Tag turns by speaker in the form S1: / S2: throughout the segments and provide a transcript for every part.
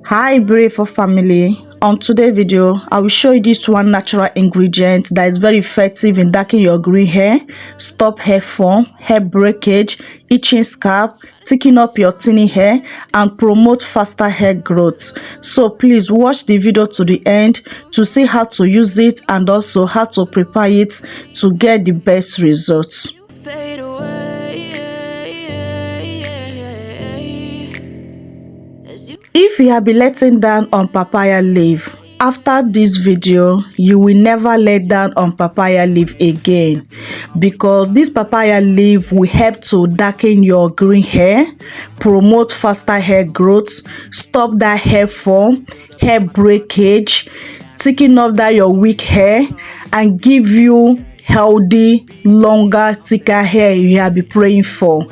S1: Hi beautiful family, on today's video I will show you this one natural ingredient that is very effective in darkening your green hair, stop hair fall, hair breakage, itching scalp, thickening up your thinning hair and promote faster hair growth. So please watch the video to the end to see how to use it and also how to prepare it to get the best results. If you have been letting down on papaya leaf, after this video you will never let down on papaya leaf again, because this papaya leaf will help to darken your green hair, promote faster hair growth, stop that hair fall, hair breakage, thicken up that your weak hair and give you healthy, longer, thicker hair you have been praying for,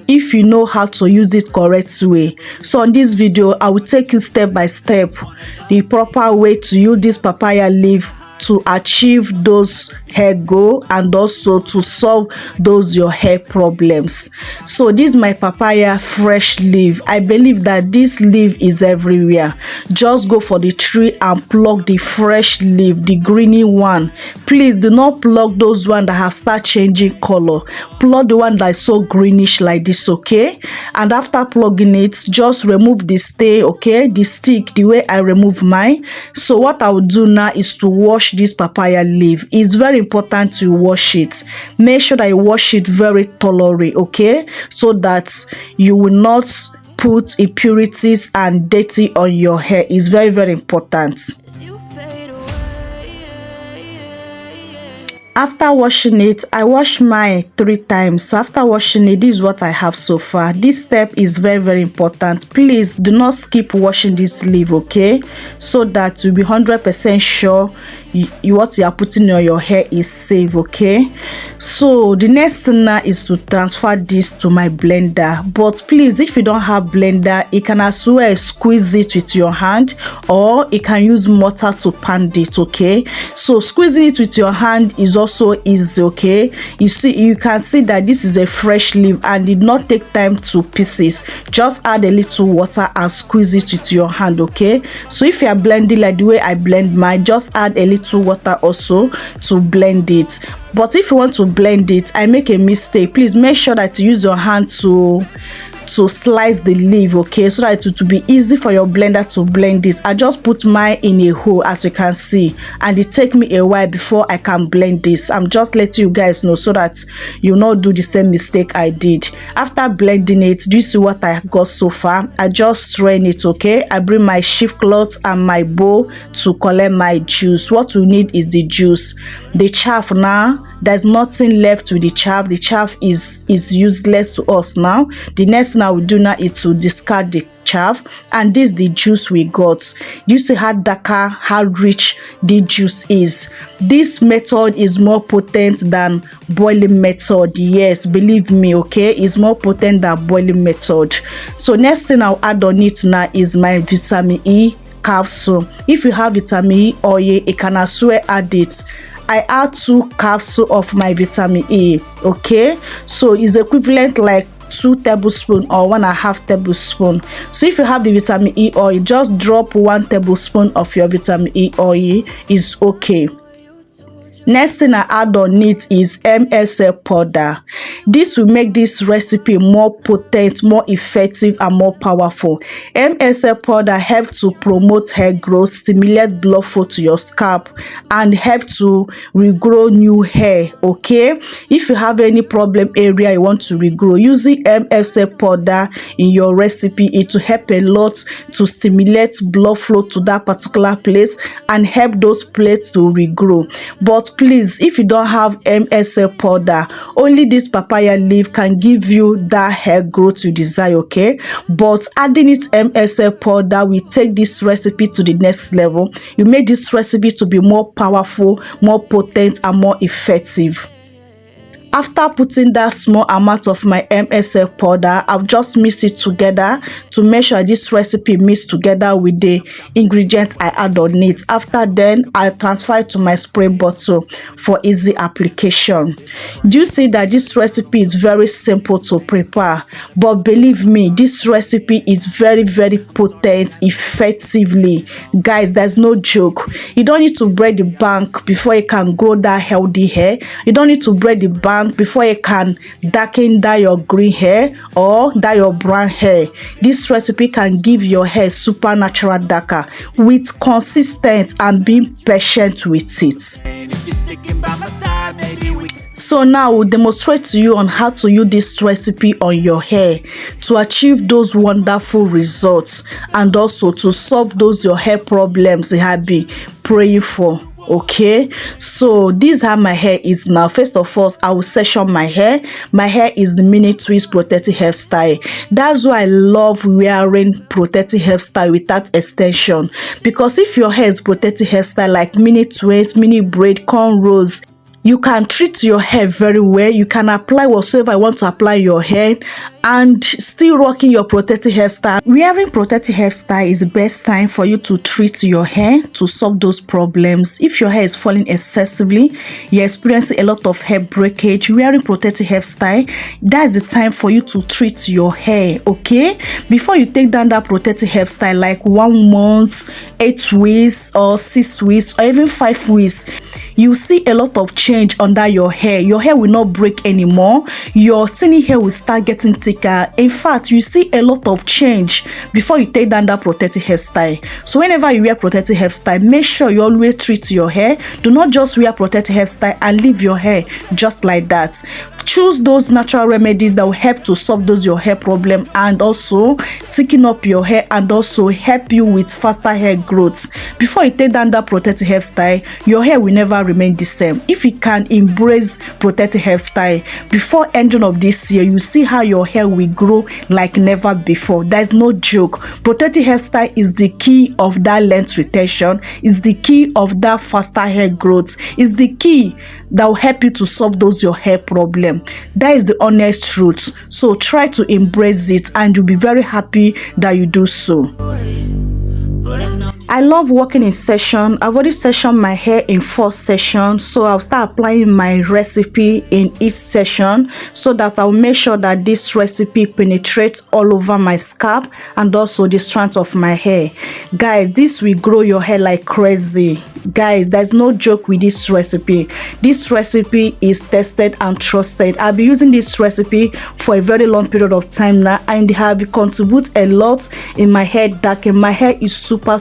S1: if you know how to use it correct way. So on this video I will take you step by step the proper way to use this papaya leaf to achieve those hair goal and also to solve those your hair problems. So this is my papaya fresh leaf. I believe that this leaf is everywhere. Just go for the tree and pluck the fresh leaf, the greeny one. Please do not pluck those one that have started changing color. Pluck the one that is so greenish like this, okay? And after plugging it, just remove the stay, okay, the stick, the way I remove mine. So what I will do now is to wash this papaya leaf. It's very important to wash it. Make sure that you wash it very thoroughly, okay, so that you will not put impurities and dirty on your hair. It's very, very important. After washing it, I wash mine 3 times. So after washing it, this is what I have so far. This step is very, very important. Please do not skip washing this leaf, okay, so that you'll be 100% sure what you are putting on your hair is safe, okay? So the next thing now is to transfer this to my blender. But please, if you don't have blender, you can as well squeeze it with your hand, or you can use mortar to pound it, okay? So squeezing it with your hand is also easy, okay? You can see that this is a fresh leaf and did not take time to pieces. Just add a little water and squeeze it with your hand, okay? So if you are blending like the way I blend mine, just add a little water also to blend it. But if you want to blend it, I make a mistake. Please make sure that you use your hand to slice the leaf, okay, so that it will be easy for your blender to blend it. I just put mine in a hole, as you can see, and it take me a while before I can blend this. I'm just letting you guys know so that you not do the same mistake I did. After blending it, do you see what I got so far? I just strain it, okay? I bring my sheaf cloth and my bowl to collect my juice. What we need is the juice. The chaff now, there's nothing left with the chaff. The chaff is useless to us now. The next thing I will do now is to discard the chaff, and this is the juice we got. You see how darker, how rich the juice is. This method is more potent than boiling method. Yes, believe me, okay, it's more potent than boiling method. So next thing I'll add on it now is my vitamin E capsule. If you have vitamin E oil, you can as well add it. I add 2 capsules of my vitamin E, okay? So it's equivalent like 2 tablespoons or 1.5 tablespoons. So if you have the vitamin E oil, just drop 1 tablespoon of your vitamin E oil, is okay. Next thing I add on it is MSL powder. This will make this recipe more potent, more effective and more powerful. MSL powder helps to promote hair growth, stimulate blood flow to your scalp and help to regrow new hair, okay? If you have any problem area you want to regrow, using MSL powder in your recipe, it will help a lot to stimulate blood flow to that particular place and help those places to regrow. But please, if you don't have MSL powder, only this papaya leaf can give you that hair growth you desire, okay? But adding it MSL powder will take this recipe to the next level. You make this recipe to be more powerful, more potent and more effective. After putting that small amount of my MSL powder, I'll just mix it together to make sure this recipe mixed together with the ingredient I add on it. After then, I transfer it to my spray bottle for easy application. Do you see that this recipe is very simple to prepare? But believe me, this recipe is very, very potent effectively. Guys, there's no joke. You don't need to break the bank before you can grow that healthy hair. You don't need to break the bank before you can darken dye your green hair or dye your brown hair. This recipe can give your hair supernatural darker with consistent and being patient with it. So now we'll demonstrate to you on how to use this recipe on your hair to achieve those wonderful results and also to solve those your hair problems you have been praying for. Okay, so this is how my hair is now. First of all, I will section my hair. My hair is the mini twist protective hairstyle. That's why I love wearing protective hairstyle without extension, because if your hair is protective hairstyle like mini twist, mini braid, cornrows, you can treat your hair very well. You can apply whatsoever you want to apply your hair and still rocking your protective hairstyle. Wearing protective hairstyle is the best time for you to treat your hair to solve those problems. If your hair is falling excessively, you're experiencing a lot of hair breakage, wearing protective hairstyle, that's the time for you to treat your hair. Okay, before you take down that protective hairstyle like 1 month, 8 weeks or 6 weeks or even 5 weeks, you see a lot of change under your hair. Your hair will not break anymore. Your thinning hair will start getting thicker. In fact, you see a lot of change before you take down that protective hairstyle. So whenever you wear protective hairstyle, make sure you always treat your hair. Do not just wear protective hairstyle and leave your hair just like that. Choose those natural remedies that will help to solve those your hair problem and also thicken up your hair and also help you with faster hair growth. Before you take down that protective hairstyle, your hair will never remain the same. If you can embrace protective hairstyle before ending of this year, you see how your hair will grow like never before. There's no joke. Protective hairstyle is the key of that length retention, is the key of that faster hair growth, is the key that will help you to solve those your hair problem. That is the honest truth. So try to embrace it and you'll be very happy that you do so. I love working in session. I've already sectioned my hair in 4 sessions, so I'll start applying my recipe in each session so that I'll make sure that this recipe penetrates all over my scalp and also the strands of my hair. Guys, this will grow your hair like crazy. Guys, there's no joke with this recipe. This recipe is tested and trusted. I've been using this recipe for a very long period of time now and it has contributed a lot in my hair darkening. My hair is super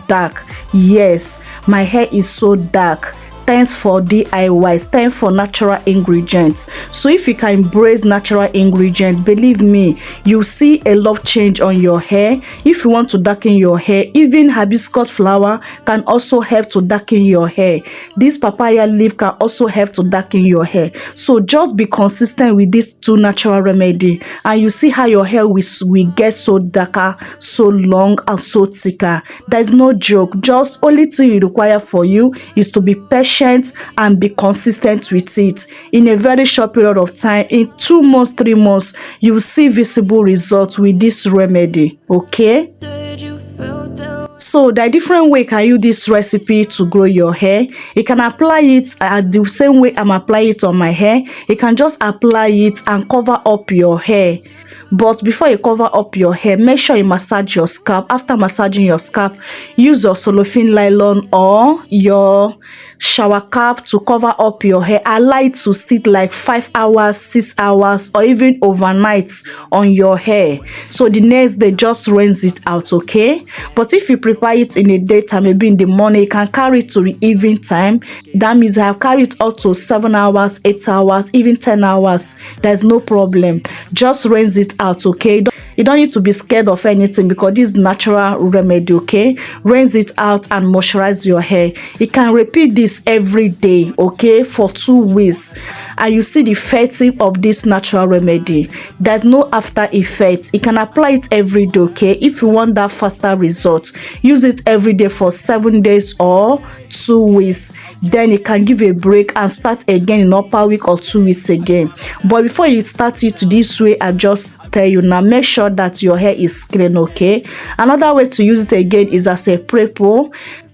S1: dark. Yes, my hair is so dark. Thanks for DIYs, thanks for natural ingredients. So if you can embrace natural ingredients, believe me, you'll see a lot of change on your hair. If you want to darken your hair, even hibiscus flower can also help to darken your hair. This papaya leaf can also help to darken your hair. So just be consistent with these 2 natural remedies and you see how your hair will get so darker, so long and so thicker. There's no joke. Just only thing you require for you is to be patient and be consistent with it. In a very short period of time, in 2 months, 3 months, you will see visible results with this remedy. Okay, so there are different ways can use this recipe to grow your hair. You can apply it the same way I'm applying it on my hair. You can just apply it and cover up your hair. But before you cover up your hair, make sure you massage your scalp. After massaging your scalp, use your cellophane nylon or your shower cap to cover up your hair. Allow it to sit like 5 hours, 6 hours or even overnight on your hair. So the next day just rinse it out, okay? But if you prepare it in the daytime, maybe in the morning, you can carry it to the evening time. That means I have carried it up to 7 hours, 8 hours, even 10 hours. There's no problem. Just rinse it out, okay? You don't need to be scared of anything because this is natural remedy, okay? Rinse it out and moisturize your hair. You can repeat this every day, okay, for 2 weeks, and you see the effect of this natural remedy. There's no after effect. You can apply it every day, okay? If you want that faster result, use it every day for 7 days or 2 weeks. Then you can give a break and start again in upper week or 2 weeks again. But before you start it this way, I just tell you now, make sure that your hair is clean, okay? Another way to use it again is as a pre-poo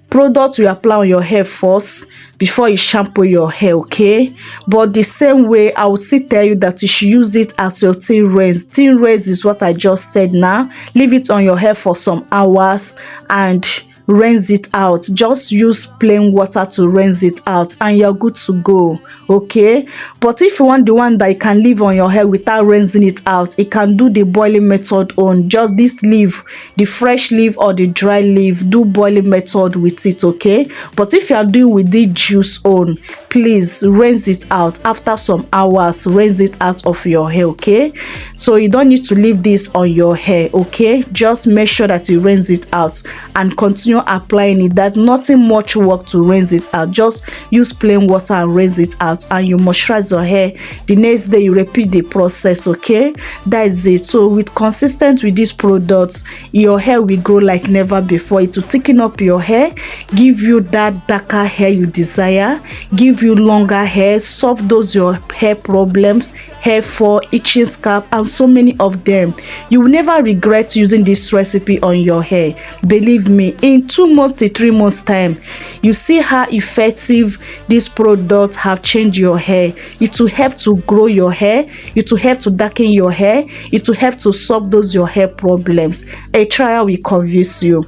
S1: product. You apply on your hair first before you shampoo your hair, okay? But the same way, I would still tell you that you should use it as your thin rinse. Thin rinse is what I just said now. Leave it on your hair for some hours and rinse it out. Just use plain water to rinse it out and you're good to go, okay? But if you want the one that you can leave on your hair without rinsing it out, you can do the boiling method on just this leaf, the fresh leaf or the dry leaf. Do boiling method with it, okay? But if you are doing with the juice on, please rinse it out after some hours. Rinse it out of your hair, okay? So you don't need to leave this on your hair, okay? Just make sure that you rinse it out and continue applying it. There's nothing much work to rinse it out. Just use plain water and rinse it out and you moisturize your hair. The next day you repeat the process, okay? That is it. So with consistent with these products, your hair will grow like never before. It will thicken up your hair, give you that darker hair you desire, give you longer hair, solve those your hair problems, hair fall, itching scalp, and so many of them. You will never regret using this recipe on your hair. Believe me, in 2 months to 3 months time, you see how effective these products have changed your hair. It will help to grow your hair, it will help to darken your hair, it will help to solve those your hair problems. A trial will convince you.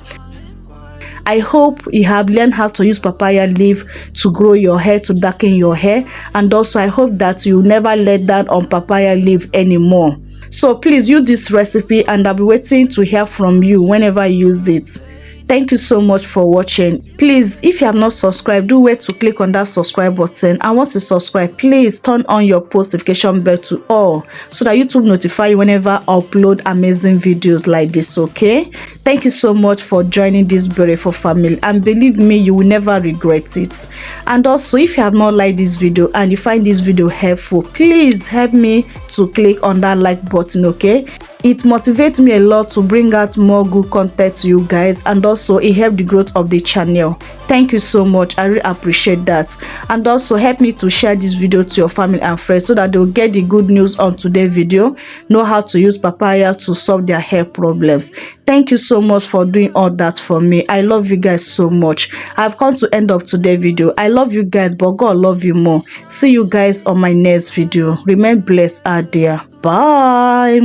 S1: I hope you have learned how to use papaya leaf to grow your hair, to darken your hair, and also I hope that you never let down on papaya leaf anymore. So please use this recipe and I'll be waiting to hear from you whenever you use it. Thank you so much for watching. Please, if you have not subscribed, do wait to click on that subscribe button, and once you subscribe, please turn on your post notification bell to all so that YouTube notify you whenever I upload amazing videos like this, okay? Thank you so much for joining this beautiful family, and believe me, you will never regret it. And also, if you have not liked this video and you find this video helpful, please help me to click on that like button, okay? It motivates me a lot to bring out more good content to you guys, and also it helps the growth of the channel. Thank you so much. I really appreciate that. And also help me to share this video to your family and friends so that they'll get the good news on today's video, know how to use papaya to solve their hair problems. Thank you so much for doing all that for me. I love you guys so much. I've come to end of today's video. I love you guys, but God love you more. See you guys on my next video. Remain blessed out there. Bye.